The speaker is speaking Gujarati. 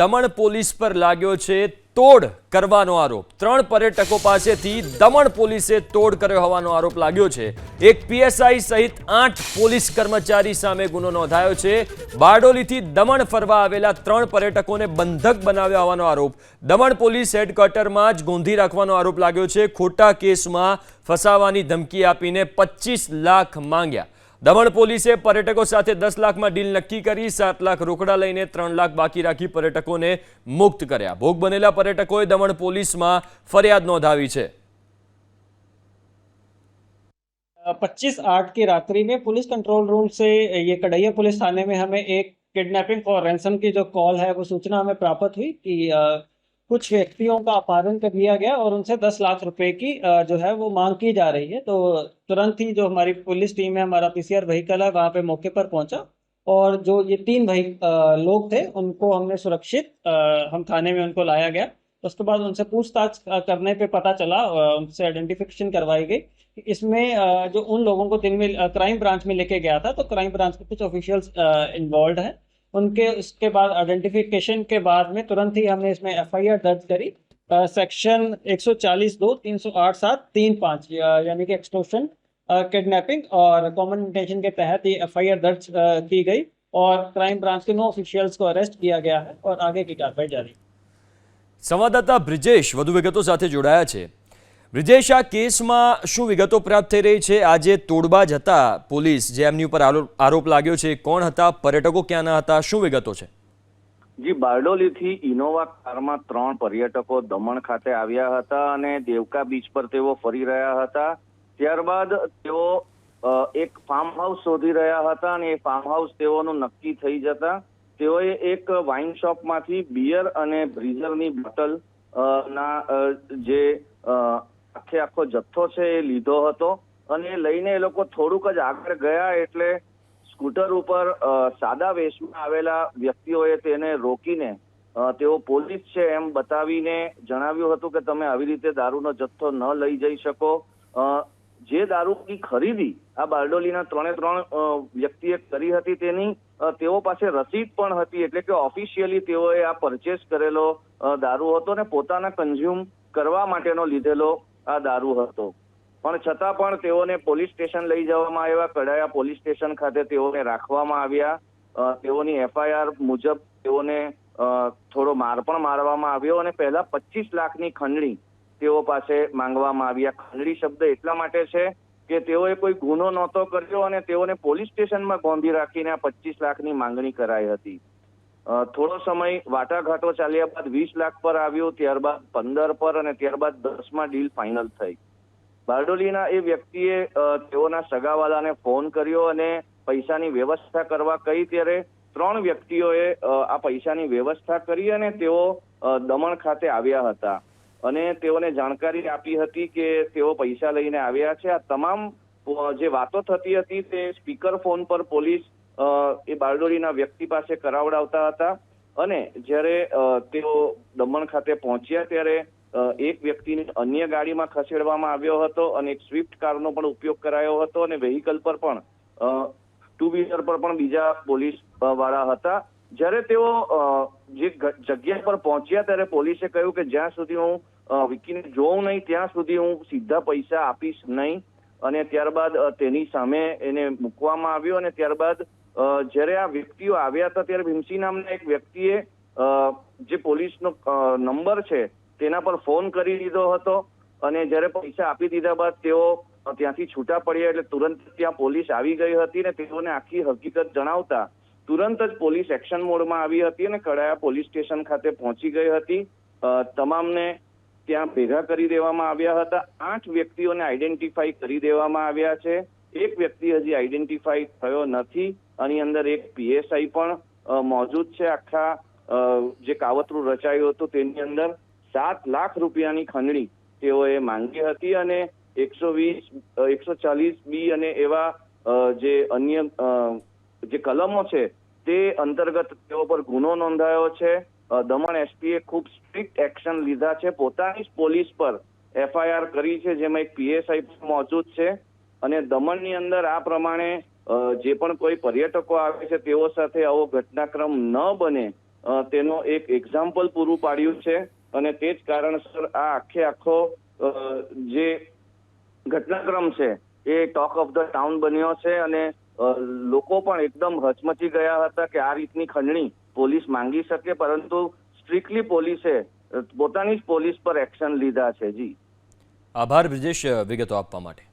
દમણ પોલીસ પર લાગ્યો છે તોડ કરવાનો આરોપ। 3 પર્યટકો પાસેથી દમણ પોલીસે તોડ કર્યો હોવાનો આરોપ લાગ્યો છે। એક પીએસઆઈ સહિત 8 પોલીસ કર્મચારી સામે ગુનો નોંધાયો છે। બારડોલીથી દમણ ફરવા આવેલા 3 પર્યટકોને બંધક બનાવ્યા હોવાનો આરોપ દમણ પોલીસ હેડક્વાર્ટરમાં જ ગોંધી રાખવાનો આરોપ લાગ્યો છે। ખોટા કેસમાં ફસાવાની ધમકી આપીને 25 લાખ માંગ્યા। દમણ પોલીસે પર્યટકો સાથે 10 લાખમાં ડીલ નક્કી કરી 7 લાખ રોકડા લઈને 3 લાખ બાકી રાખી પર્યટકોને મુક્ત કર્યા। ભોગ બનેલા પર્યટકોએ દમણ પોલીસમાં फरियाद नोंधावी है। 25/8 की रात्रि में पुलिस कंट्रोल रूम से ये कड़ैया पुलिस थाने में हमें एक किडनैपिंग और रैंसम की जो कॉल है वो सूचना हमें प्राप्त हुई कि कुछ व्यक्तियों का अपहरण कर लिया गया और उनसे 10 लाख रुपए की जो है वो मांग की जा रही है। तो तुरंत ही जो हमारी पुलिस टीम है, हमारा पीसीआर व्हीकल है, वहाँ पे मौके पर पहुंचा और जो ये 3 भाई लोग थे उनको हमने सुरक्षित हम थाने में उनको लाया गया। उसके बाद उनसे पूछताछ करने पे पता चला, उनसे आइडेंटिफिकेशन करवाई गई। इसमें जो उन लोगों को दिन में क्राइम ब्रांच में लेके गया था, तो क्राइम ब्रांच के कुछ ऑफिशियल्स इन्वॉल्व हैं। उनके उसके बाद आइडेंटिफिकेशन के बाद में तुरंत ही हमने इसमें एफआईआर दर्ज करी। सेक्शन 140(2), 308(7), 3(5) यानी कि एक्सटॉर्शन, किडनैपिंग और कॉमन इंटेंशन के तहत ये एफआईआर दर्ज की गई और क्राइम ब्रांच के 9 ऑफिशियल्स को अरेस्ट किया गया है और आगे की कार्रवाई जारी। संवाददाता ब्रिजेश વધુ વિગતો સાથે જોડાયા છે। ब्रिजेश, આ કેસમાં શું વિગતો પ્રાપ્ત થઈ રહી છે? આજે તોડબાજ હતા પોલીસ જે એમની ઉપર આરોપ લાગ્યો છે, કોણ હતા, પર્યટકો ક્યાંના હતા, શું વિગતો છે? જી, બારડોલીથી ઇનોવા કારમાં 3 પર્યટકો દમણ ખાતે આવ્યા હતા અને દેવકા બીચ પર તેઓ ફરી રહ્યા હતા। ત્યારબાદ તેઓ એક ફાર્મ હાઉસ શોધી રહ્યા હતા અને એ ફાર્મ હાઉસ તેઓનું નક્કી થઈ જતા તેઓએ એક વાઇન શોપમાંથી બિયર અને બ્રીઝરની બોટલ ના જે આખો જથ્થો છે એ લીધો હતો અને લઈને એ લોકો થોડુંક જ આગળ ગયા એટલે સ્કૂટર ઉપર સાદા વેશમાં આવેલા વ્યક્તિઓએ તેને રોકીને તેઓ પોલીસ છે એમ બતાવીને જણાવ્યું હતું કે તમે આવી રીતે દારૂનો જથ્થો ન લઈ જઈ શકો। જે દારૂની ખરીદી આ બારડોલીના 3 વ્યક્તિએ કરી હતી તેની તેઓ પાસે રસીદ પણ હતી, એટલે કે ઓફિશિયલી તેઓએ આ પરચેસ કરેલો દારૂ હતો અને પોતાના કન્ઝ્યુમ કરવા માટેનો લીધેલો આ દારૂ હતો। પણ છતાં પણ તેઓને પોલીસ સ્ટેશન લઈ જવામાં આવ્યા। કડાયા પોલીસ સ્ટેશન ખાતે તેઓને રાખવામાં આવ્યા। તેઓની એફઆઈઆર મુજબ તેઓને થોડો માર પણ મારવામાં આવ્યો અને પહેલા 25 લાખની ખંડણી તેઓ પાસે માંગવામાં આવ્યા। ખંડણી શબ્દ એટલા માટે છે કે તેઓએ કોઈ ગુનો નહોતો કર્યો અને તેઓને પોલીસ સ્ટેશનમાં ગોંધી રાખીને આ 25 લાખની માંગણી કરાઈ હતી। થોડો સમય વાટાઘાટો ચાલ્યા બાદ 20 લાખ પર આવ્યું, ત્યારબાદ 15 પર અને ત્યારબાદ 10માં ડીલ ફાઇનલ થઈ। બારડોલીના એ વ્યક્તિએ તેઓના સગાવાલાને ફોન કર્યો અને પૈસાની વ્યવસ્થા કરવા કહી ત્યારે 3 વ્યક્તિઓએ આ પૈસાની વ્યવસ્થા કરી અને તેઓ દમણ ખાતે આવ્યા હતા અને તેઓને જાણકારી આપી હતી કે તેઓ પૈસા લઈને આવ્યા છે। આ તમામ જે વાતો થતી હતી તે સ્પીકર ફોન પર પોલીસ એ બારડોલીના વ્યક્તિ પાસે કરાવડાવતા હતા અને જ્યારે તેઓ દમણ ખાતે પહોંચ્યા ત્યારે એક વ્યક્તિને અન્ય ગાડીમાં ખસેડવામાં આવ્યો હતો અને એક સ્વિફ્ટ કારનો પણ ઉપયોગ કરાયો હતો અને વેહિકલ પર પણ 2 વ્હીલર પર પણ બીજા પોલીસ વાળા હતા। જ્યારે તેઓ જે જગ્યા પર પહોંચ્યા ત્યારે પોલીસે કહ્યું કે જ્યાં સુધી હું વિકીને જોઉં નહીં ત્યાં સુધી હું સીધા પૈસા આપીશ નહીં અને ત્યારબાદ તેની સામે એને મૂકવામાં આવ્યો અને ત્યારબાદ જ્યારે આ વ્યક્તિઓ આવ્યા હતા ત્યારે ભીમસી નામના એક વ્યક્તિએ જે પોલીસનો નંબર છે તેના પર ફોન કરી દીધો હતો અને જ્યારે પૈસા આપી દીધા બાદ તેઓ ત્યાંથી છૂટા પડ્યા એટલે તુરંત ત્યાં પોલીસ આવી ગઈ હતી અને તેઓને આખી હકીકત જણાવતા તુરંત જ પોલીસ એક્શન મોડમાં આવી હતી અને કડાયા પોલીસ સ્ટેશન ખાતે પહોંચી ગઈ હતી। તમામને ત્યાં ભેગા કરી દેવામાં આવ્યા હતા। 8 વ્યક્તિઓને આઈડેન્ટિફાઈ કરી દેવામાં આવ્યા છે। એક વ્યક્તિ હજી આઈડેન્ટિફાઈ થયો નથી। આની અંદર એક પીએસઆઈ પણ મોજૂદ છે। આખા જે કાવતરું રચાયું હતું તેની અંદર 7 લાખ રૂપિયાની ખંડણી તેઓએ માંગી હતી અને 120, 140B અને એવા જે અન્ય જે કલમો છે તે અંતર્ગત તેઓ પર ગુનો નોંધાયો છે। દમણ એસપીએ ખૂબ સ્ટ્રિક્ટ એક્શન લીધા છે, પોતાની જ પોલીસ પર એફઆઈઆર કરી છે જેમાં એક પીએસઆઈ મોજૂદ છે અને દમણની અંદર આ પ્રમાણે જે પણ કોઈ પર્યટકો આવે છે તેઓ સાથે આવો ઘટનાક્રમ ન બને તેનો એક એક્ઝામ્પલ પૂરું પાડ્યું છે અને તે જ કારણસર આ આખો જે ઘટનાક્રમ છે એ ટોક ઓફ ધ ટાઉન બન્યો છે અને લોકો પણ એકદમ હચમચી ગયા હતા કે આ રીતની ખંડણી પોલીસ માંગી શકે, પરંતુ સ્ટ્રિક્ટલી પોલીસે પોતાની જ પોલીસ પર એક્શન લીધા છે. જી આભાર બ્રિજેશ વિગતો આપવા માટે.